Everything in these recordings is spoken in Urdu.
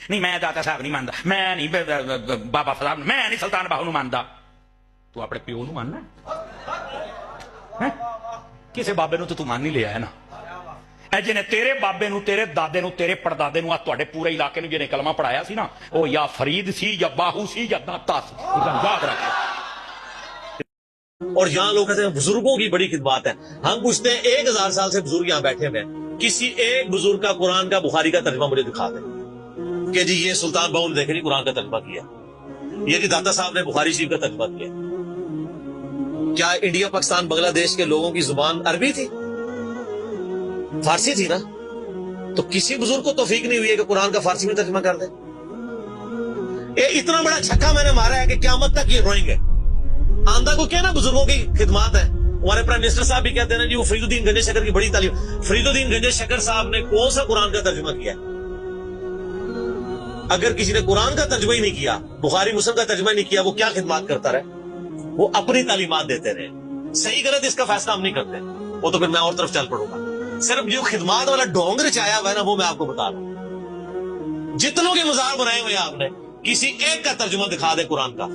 نہیں میں داتا صاحب نہیں مانتا، میں نہیں بابا صاحب، میں نہیں سلطان باہو مانتا. تو اپنے پیو نو ماننا، کسی بابے نو تو مان نہیں لیا ہے نا. جن تیرے بابے نو، تیرے دادے نو، تیرے پردادے نو، تواڈے پورے علاقے نو جن کلمہ پڑھایا سی نا، وہ یا فرید سی یا باہو سی یا داتا سی. یاد رکھو. اور یہاں لوگ کہتے ہیں بزرگوں کی بڑی خدمات ہے. ہم پوچھتے ہیں 1000 سال سے بزرگ یہاں بیٹھے ہوئے ہیں، کسی ایک بزرگ کا قرآن کا بخاری کا ترجمہ مجھے دکھا دیں کہ جی یہ سلطان باہو نے دیکھے نہیں قرآن کا ترجمہ کیا، یہ کہ داتا صاحب نے بخاری شریف کا ترجمہ کیا. کیا انڈیا پاکستان بنگلہ دیش کے لوگوں کی زبان عربی تھی؟ فارسی تھی نا. تو کسی بزرگ کو توفیق نہیں ہوئی ہے کہ قرآن کا فارسی میں ترجمہ کر دے. اتنا بڑا چھکا میں نے مارا ہے کہ قیامت تک یہ روئیں گے. آندہ کو کہنا بزرگوں کی خدمات ہے. ہمارے پرائم منسٹر صاحب بھی کہتے ہیں نا جی وہ فرید الدین گنجے شکر کی بڑی تعلیم. فرید الدین گنجے شکر صاحب نے کون سا قرآن کا ترجمہ کیا ہے؟ اگر کسی نے قرآن کا ترجمہ ہی نہیں کیا، بخاری مسلم کا ترجمہ ہی نہیں کیا، وہ کیا خدمات کرتا رہے؟ وہ اپنی تعلیمات دیتے رہے. صحیح غلط اس کا فیصلہ ہم نہیں کرتے، وہ تو پھر میں اور طرف چل پڑوں گا. صرف جو خدمات والا ڈھونگ رچایا ہوا ہے نا وہ میں آپ کو بتا رہا ہوں. جتنوں کے مزار بنائے ہوئے آپ نے، کسی ایک کا ترجمہ دکھا دے قرآن کا،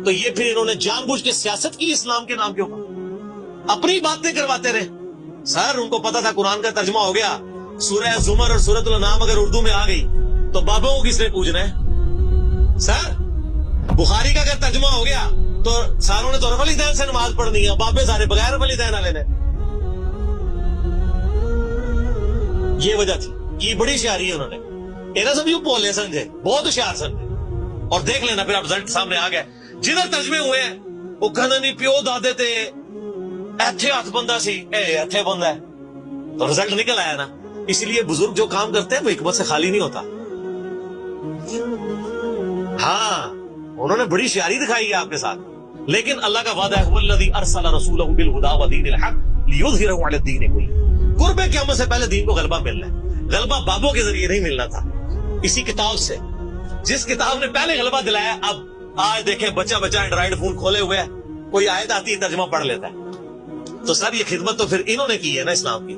تو یہ پھر انہوں نے جان بوجھ کے سیاست کی اسلام کے نام کے اوپر، اپنی باتیں کرواتے رہے. سر ان کو پتا تھا قرآن کا ترجمہ ہو گیا، سورہ زمر اور سورۃ الانعام اگر اردو میں آ گئی تو بابوں کو کس نے پوچھنا ہے؟ سر بخاری کا اگر ترجمہ ہو گیا تو ساروں نے تو رف الدین سے نماز پڑھنی ہے، بابے سارے بغیر رف الدین والے نے. یہ وجہ تھی. یہ بڑی ہوشیاری ہے انہوں نے. اینا سب یوں بولے سمجھے، بہت ہوشیار سمجھے. اور دیکھ لینا پھر اب رزلٹ سامنے آ گئے. جدھر ترجمے ہوئے ہیں وہ کہنا نہیں پیو دادے تے ایتھے ہاتھ بندہ سی، ایتھے بندہ ہے، تو رزلٹ نکل آیا نا. اس لیے بزرگ جو کام کرتے ہیں وہ حکمت سے خالی نہیں ہوتا. ہاں انہوں نے بڑی شیاری دکھائی ہے آپ کے ساتھ، لیکن اللہ کا وعدہ ہے والذی ارسل رسولہ بالہدی ودین الحق لیظہرہ علی الدین کلہ. قرب قیامت سے پہلے دین کو غلبہ ملنا ہے. غلبہ بابوں کے ذریعے نہیں ملنا تھا، اسی کتاب سے. جس کتاب نے پہلے غلبہ دلایا، اب آج دیکھیں بچہ اینڈرائیڈ فون کھولے ہوئے ہے، کوئی آیت آتی ہے ترجمہ پڑھ لیتا ہے. تو سر یہ خدمت تو پھر انہوں نے کی ہے نا اسلام کی.